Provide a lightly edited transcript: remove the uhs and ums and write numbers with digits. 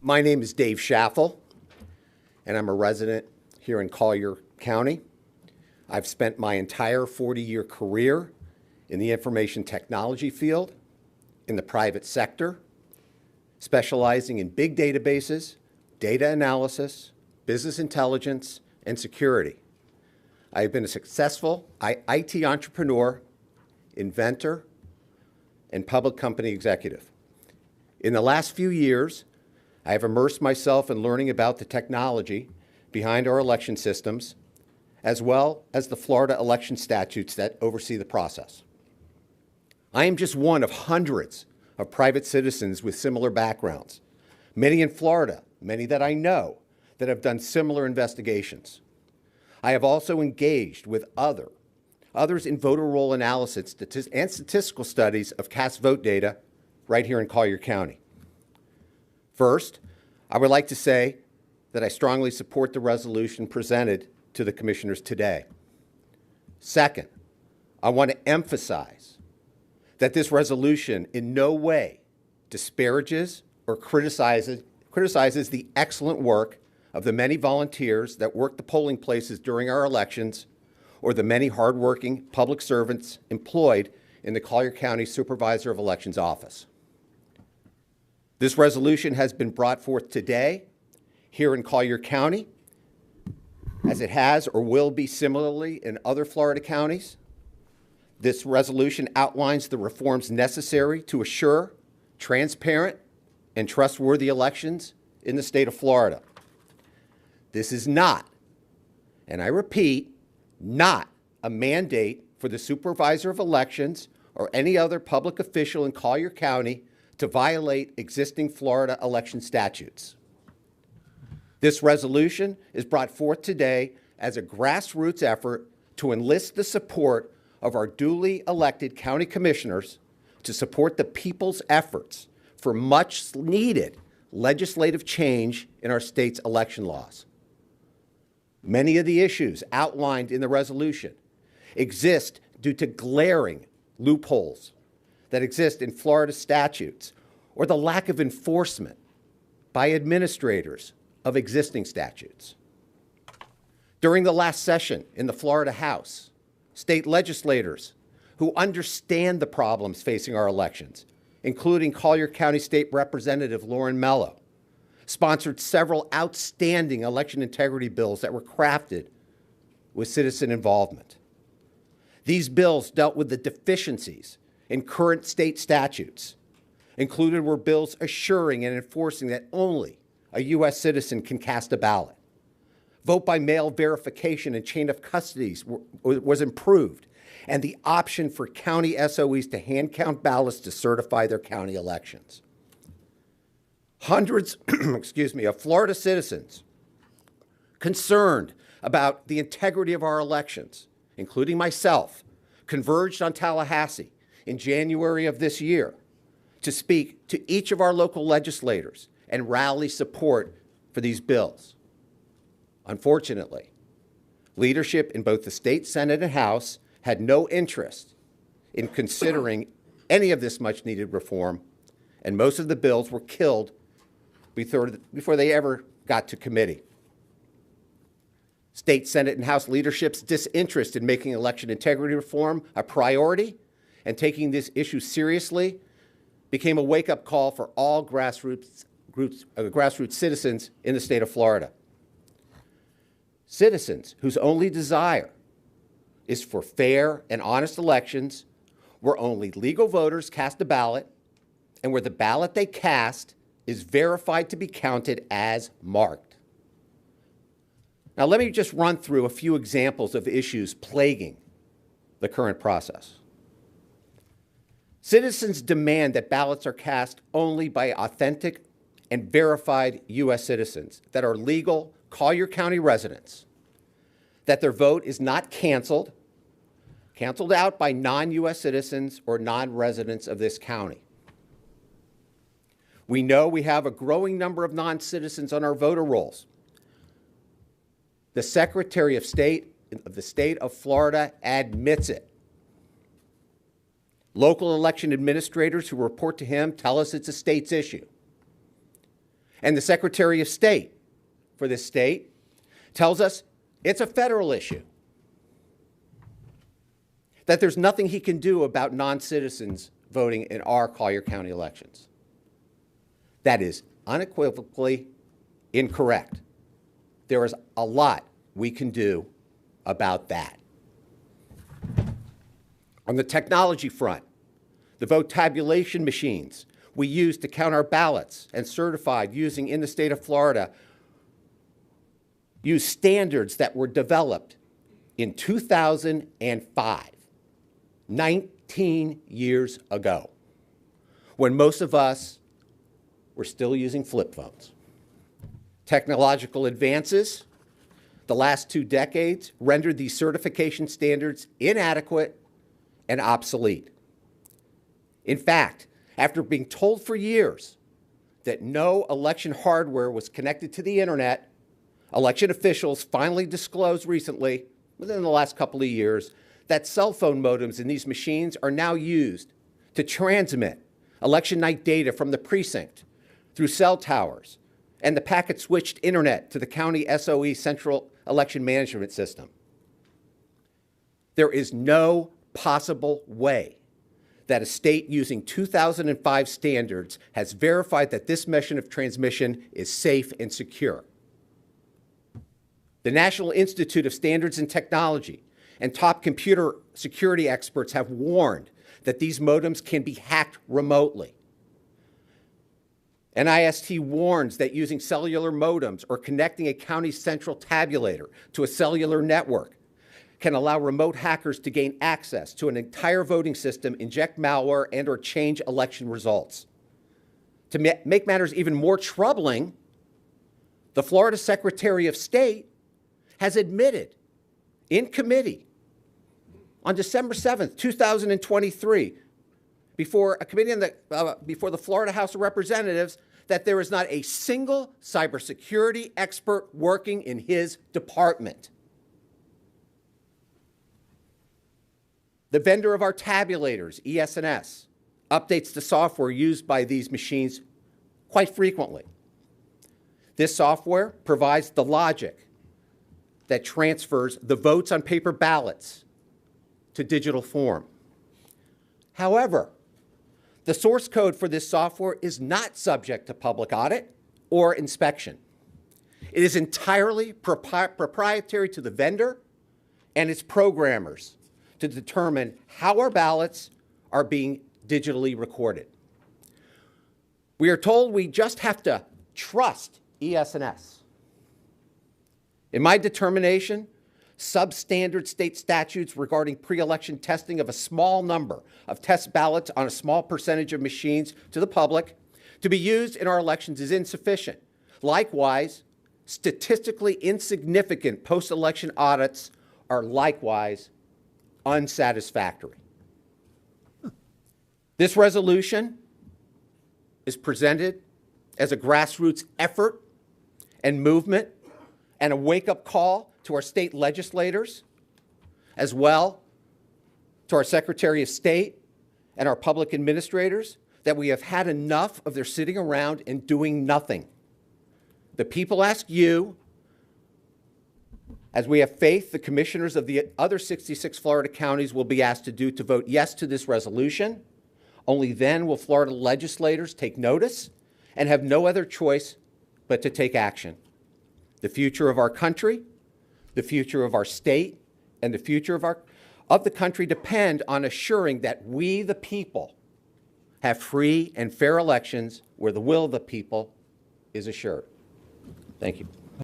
My name is Dave Schaffel, and I'm a resident here in Collier County. I've spent my entire 40-year career in the information technology field, in the private sector, specializing in big databases, data analysis, business intelligence, and security. I have been a successful IT entrepreneur, inventor, and public company executive. In the last few years, I have immersed myself in learning about the technology behind our election systems, as well as the Florida election statutes that oversee the process. I am just one of hundreds of private citizens with similar backgrounds, many in Florida, many that I know, that have done similar investigations. I have also engaged with others in voter roll analysis and statistical studies of cast vote data right here in Collier County. First, I would like to say that I strongly support the resolution presented to the commissioners today. Second, I want to emphasize that this resolution in no way disparages or criticizes the excellent work of the many volunteers that work the polling places during our elections, or the many hardworking public servants employed in the Collier County Supervisor of Elections office. This resolution has been brought forth today here in Collier County, as it has or will be similarly in other Florida counties. This resolution outlines the reforms necessary to assure transparent and trustworthy elections in the state of Florida. This is not, and I repeat, not a mandate for the Supervisor of Elections or any other public official in Collier County to violate existing Florida election statutes. This resolution is brought forth today as a grassroots effort to enlist the support of our duly elected county commissioners to support the people's efforts for much needed legislative change in our state's election laws. Many of the issues outlined in the resolution exist due to glaring loopholes that exist in Florida statutes or the lack of enforcement by administrators of existing statutes. During the last session in the Florida House, state legislators who understand the problems facing our elections, including Collier County State Representative Lauren Mello, sponsored several outstanding election integrity bills that were crafted with citizen involvement. These bills dealt with the deficiencies in current state statutes. Included were bills assuring and enforcing that only a U.S. citizen can cast a ballot. Vote by mail verification and chain of custody was improved, and the option for county SOEs to hand count ballots to certify their county elections. Hundreds, of Florida citizens concerned about the integrity of our elections, including myself, converged on Tallahassee in January of this year to speak to each of our local legislators and rally support for these bills. Unfortunately, leadership in both the state Senate and House had no interest in considering any of this much-needed reform, and most of the bills were killed before they ever got to committee. State Senate and House leadership's disinterest in making election integrity reform a priority and taking this issue seriously became a wake-up call for all grassroots citizens in the state of Florida. Citizens whose only desire is for fair and honest elections, where only legal voters cast a ballot and where the ballot they cast is verified to be counted as marked. Now, let me just run through a few examples of issues plaguing the current process. Citizens demand that ballots are cast only by authentic and verified U.S. citizens that are legal Collier County residents, that their vote is not canceled out by non-U.S. citizens or non-residents of this county. We know we have a growing number of non-citizens on our voter rolls. The Secretary of State of the state of Florida admits it. Local election administrators who report to him tell us it's a state's issue. And the Secretary of State for this state tells us it's a federal issue, that there's nothing he can do about non-citizens voting in our Collier County elections. That is unequivocally incorrect. There is a lot we can do about that. On the technology front, the vote tabulation machines we use to count our ballots and certified using in the state of Florida use standards that were developed in 2005, 19 years ago, when most of us were still using flip phones. Technological advances the last 2 decades rendered these certification standards inadequate and obsolete. In fact, after being told for years that no election hardware was connected to the internet, election officials finally disclosed recently, within the last couple of years, that cell phone modems in these machines are now used to transmit election night data from the precinct through cell towers and the packet-switched internet to the county SOE Central Election Management System. There is no possible way that a state using 2005 standards has verified that this method of transmission is safe and secure. The National Institute of Standards and Technology and top computer security experts have warned that these modems can be hacked remotely. NIST warns that using cellular modems or connecting a county central tabulator to a cellular network can allow remote hackers to gain access to an entire voting system, inject malware, and or change election results. To make matters even more troubling, the Florida Secretary of State has admitted in committee on December 7th, 2023, before a committee before the Florida House of Representatives, that there is not a single cybersecurity expert working in his department. The vendor of our tabulators, ES&S, updates the software used by these machines quite frequently. This software provides the logic that transfers the votes on paper ballots to digital form. However, the source code for this software is not subject to public audit or inspection. It is entirely proprietary to the vendor and its programmers to determine how our ballots are being digitally recorded. We are told we just have to trust ES&S. In my determination, substandard state statutes regarding pre-election testing of a small number of test ballots on a small percentage of machines to the public to be used in our elections is insufficient. Likewise, statistically insignificant post-election audits are likewise unsatisfactory. This resolution is presented as a grassroots effort and movement and a wake-up call to our state legislators, as well to our Secretary of State and our public administrators, that we have had enough of their sitting around and doing nothing. The people ask you, as we have faith the commissioners of the other 66 Florida counties will be asked to do, to vote yes to this resolution. Only then will Florida legislators take notice and have no other choice but to take action. The future of our country, the future of our state, and the future of the country depend on assuring that we, the people, have free and fair elections where the will of the people is assured. Thank you.